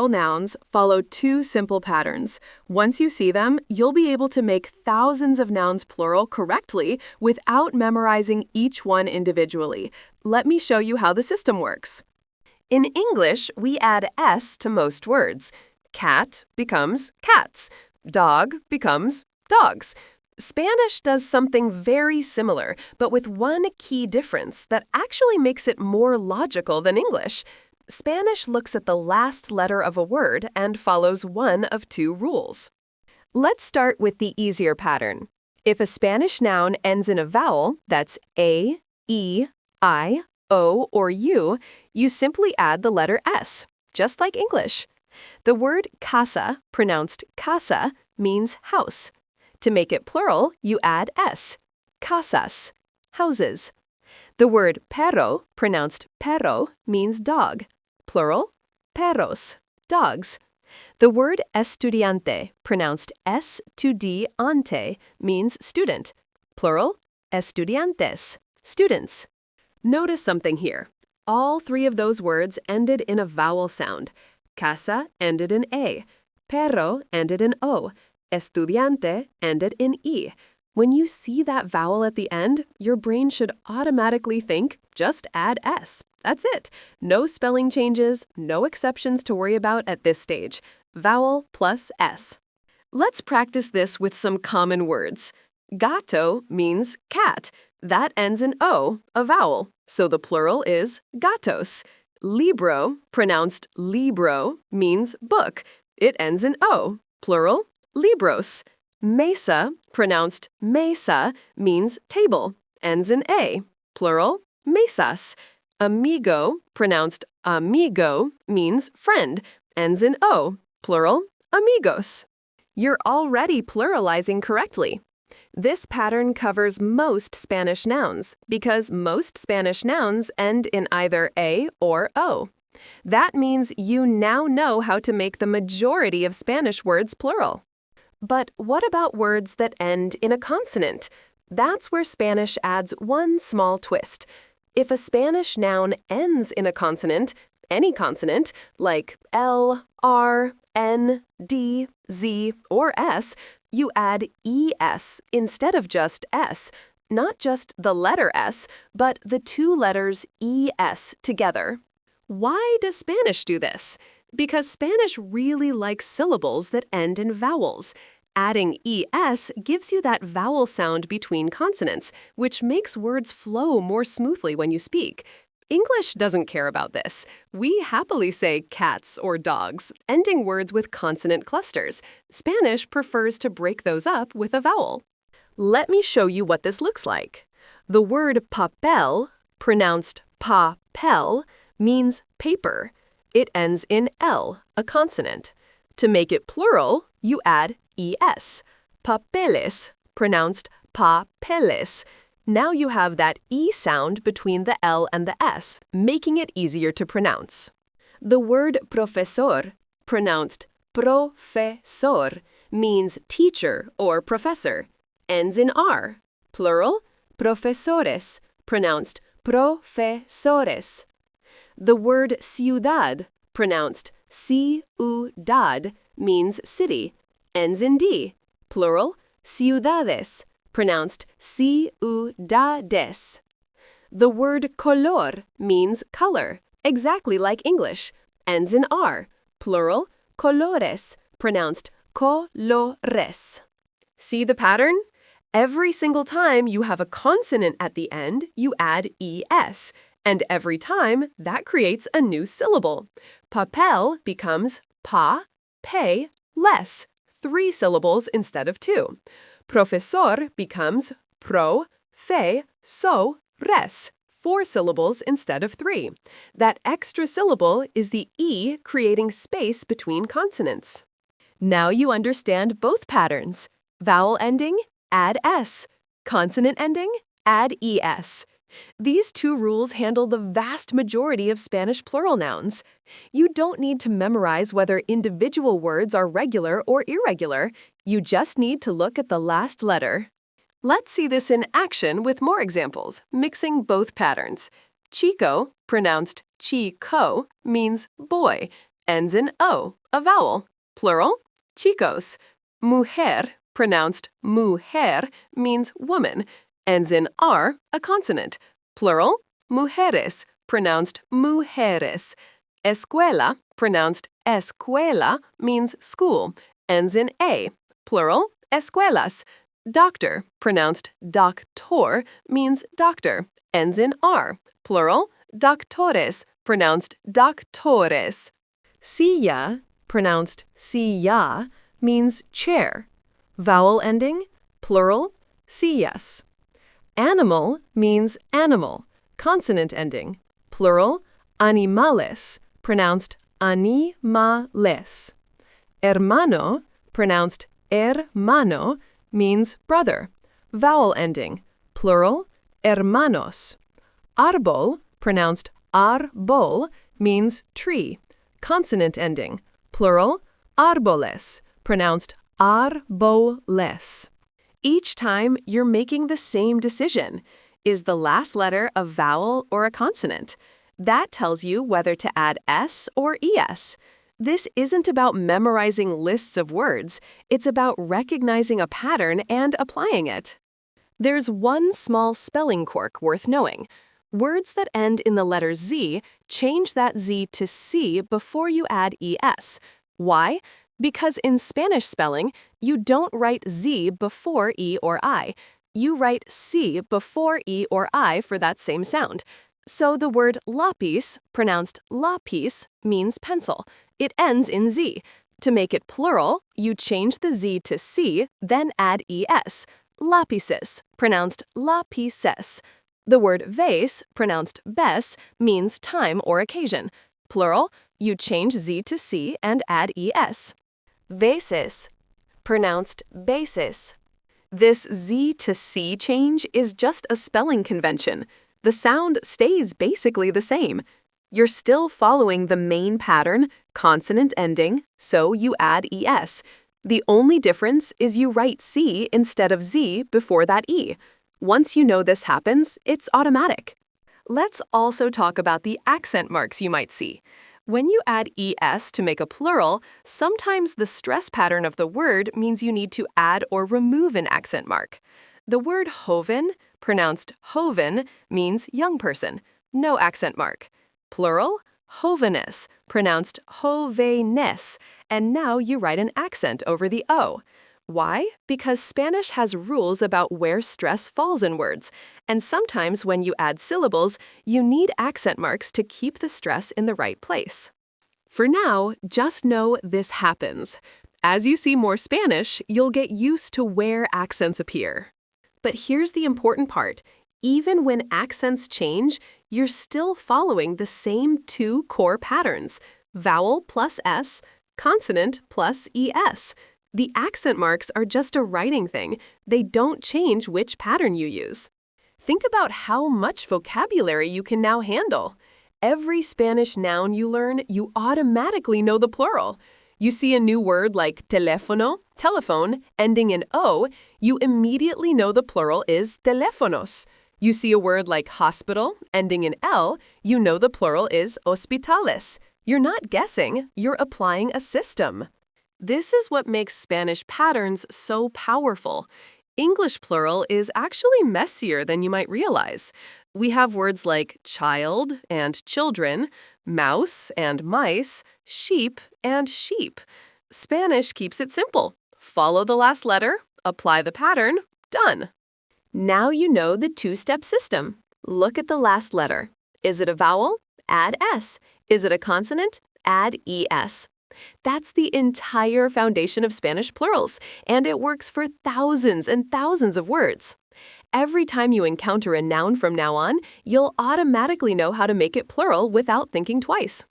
plural nouns follow two simple patterns. Once you see them, you'll be able to make thousands of nouns plural correctly without memorizing each one individually. Let me show you how the system works. In English, we add s to most words. Cat becomes cats. Dog becomes dogs. Spanish does something very similar, but with one key difference that actually makes it more logical than English. Spanish looks at the last letter of a word and follows one of two rules. Let's start with the easier pattern. If a Spanish noun ends in a vowel, that's A, E, I, O, or U, you simply add the letter S, just like English. The word casa, pronounced casa, means house. To make it plural, you add s, casas, houses. The word perro, pronounced perro, means dog. Plural, perros, dogs. The word estudiante, pronounced s-to-d-ante, means student. Plural, estudiantes, students. Notice something here. All three of those words ended in a vowel sound. Casa ended in A. Perro ended in O. Estudiante ended in E. When you see that vowel at the end, your brain should automatically think, just add S. That's it. No spelling changes, no exceptions to worry about at this stage. Vowel plus S. Let's practice this with some common words. Gato means cat. That ends in O, a vowel, so the plural is gatos. Libro, pronounced libro, means book. It ends in O, plural, libros. Mesa, pronounced mesa, means table, ends in A, plural, mesas. Amigo, pronounced amigo, means friend, ends in O, plural, amigos. You're already pluralizing correctly. This pattern covers most Spanish nouns because most Spanish nouns end in either A or O. That means you now know how to make the majority of Spanish words plural. But what about words that end in a consonant? That's where Spanish adds one small twist. If a Spanish noun ends in a consonant, any consonant, like L, R, N, D, Z, or S, you add ES instead of just S. Not just the letter S, but the two letters ES together. Why does Spanish do this? Because Spanish really likes syllables that end in vowels. Adding ES gives you that vowel sound between consonants, which makes words flow more smoothly when you speak. English doesn't care about this. We happily say cats or dogs, ending words with consonant clusters. Spanish prefers to break those up with a vowel. Let me show you what this looks like. The word papel, pronounced pa-pel, means paper. It ends in L, a consonant. To make it plural, you add ES. Papeles, pronounced papeles. Now you have that E sound between the L and the S, making it easier to pronounce. The word profesor, pronounced profesor, means teacher or professor. Ends in R. Plural, profesores, pronounced profesores. The word ciudad, pronounced ciudad, means city. Ends in D. Plural, ciudades, pronounced ciudades. The word color means color, exactly like English. Ends in R. Plural, colores, pronounced colores. See the pattern? Every single time you have a consonant at the end, you add ES. And every time, that creates a new syllable. Papel becomes pa, pe, les, 3 syllables instead of 2. Profesor becomes pro, fe, so, res, 4 syllables instead of 3. That extra syllable is the E creating space between consonants. Now you understand both patterns. Vowel ending, add S. Consonant ending, add ES. These 2 rules handle the vast majority of Spanish plural nouns. You don't need to memorize whether individual words are regular or irregular. You just need to look at the last letter. Let's see this in action with more examples, mixing both patterns. Chico, pronounced chico, means boy. ends in O, a vowel. Plural, chicos. Mujer, pronounced mujer, means woman, ends in R, a consonant. Plural, mujeres, pronounced mujeres. Escuela, pronounced escuela, means school, ends in A. Plural, escuelas. Doctor, pronounced doctor, means doctor, ends in R. Plural, doctores, pronounced doctores. Silla, pronounced silla, means chair. Vowel ending, plural, sillas. Animal means animal, consonant ending, plural, animales, pronounced animales. Hermano, pronounced hermano, means brother, vowel ending, plural, hermanos. Árbol, pronounced árbol, means tree, consonant ending, plural, árboles, pronounced árboles. Each time, you're making the same decision. Is the last letter a vowel or a consonant? That tells you whether to add s or es. This isn't about memorizing lists of words. It's about recognizing a pattern and applying it. There's one small spelling quirk worth knowing. Words that end in the letter Z, change that Z to C before you add es. Why? Because in Spanish spelling, you don't write Z before E or I. You write C before E or I for that same sound. So the word lápiz, pronounced lápiz, means pencil. It ends in Z. To make it plural, you change the Z to C, then add es. Lápices, pronounced lápices. The word vez, pronounced ves, means time or occasion. Plural, you change Z to C and add es. Veces, pronounced basis. This Z to C change is just a spelling convention. The sound stays basically the same. You're still following the main pattern, consonant ending, so you add es. The only difference is you write C instead of Z before that E. Once you know this happens, it's automatic. Let's also talk about the accent marks you might see. When you add es to make a plural, sometimes the stress pattern of the word means you need to add or remove an accent mark. The word joven, pronounced joven, means young person, no accent mark. Plural, jóvenes, pronounced jóvenes, and now you write an accent over the O. Why? Because Spanish has rules about where stress falls in words, and sometimes when you add syllables, you need accent marks to keep the stress in the right place. For now, just know this happens. As you see more Spanish, you'll get used to where accents appear. But here's the important part. Even when accents change, you're still following the same two core patterns, vowel plus S, consonant plus ES. The accent marks are just a writing thing. They don't change which pattern you use. Think about how much vocabulary you can now handle. Every Spanish noun you learn, you automatically know the plural. You see a new word like teléfono, telephone, ending in O, you immediately know the plural is teléfonos. You see a word like hospital, ending in L, you know the plural is hospitales. You're not guessing, you're applying a system. This is what makes Spanish patterns so powerful. English plural is actually messier than you might realize. We have words like child and children, mouse and mice, sheep and sheep. Spanish keeps it simple. Follow the last letter, apply the pattern, done. Now you know the two-step system. Look at the last letter. Is it a vowel? Add S. Is it a consonant? Add ES. That's the entire foundation of Spanish plurals, and it works for thousands and thousands of words. Every time you encounter a noun from now on, you'll automatically know how to make it plural without thinking twice.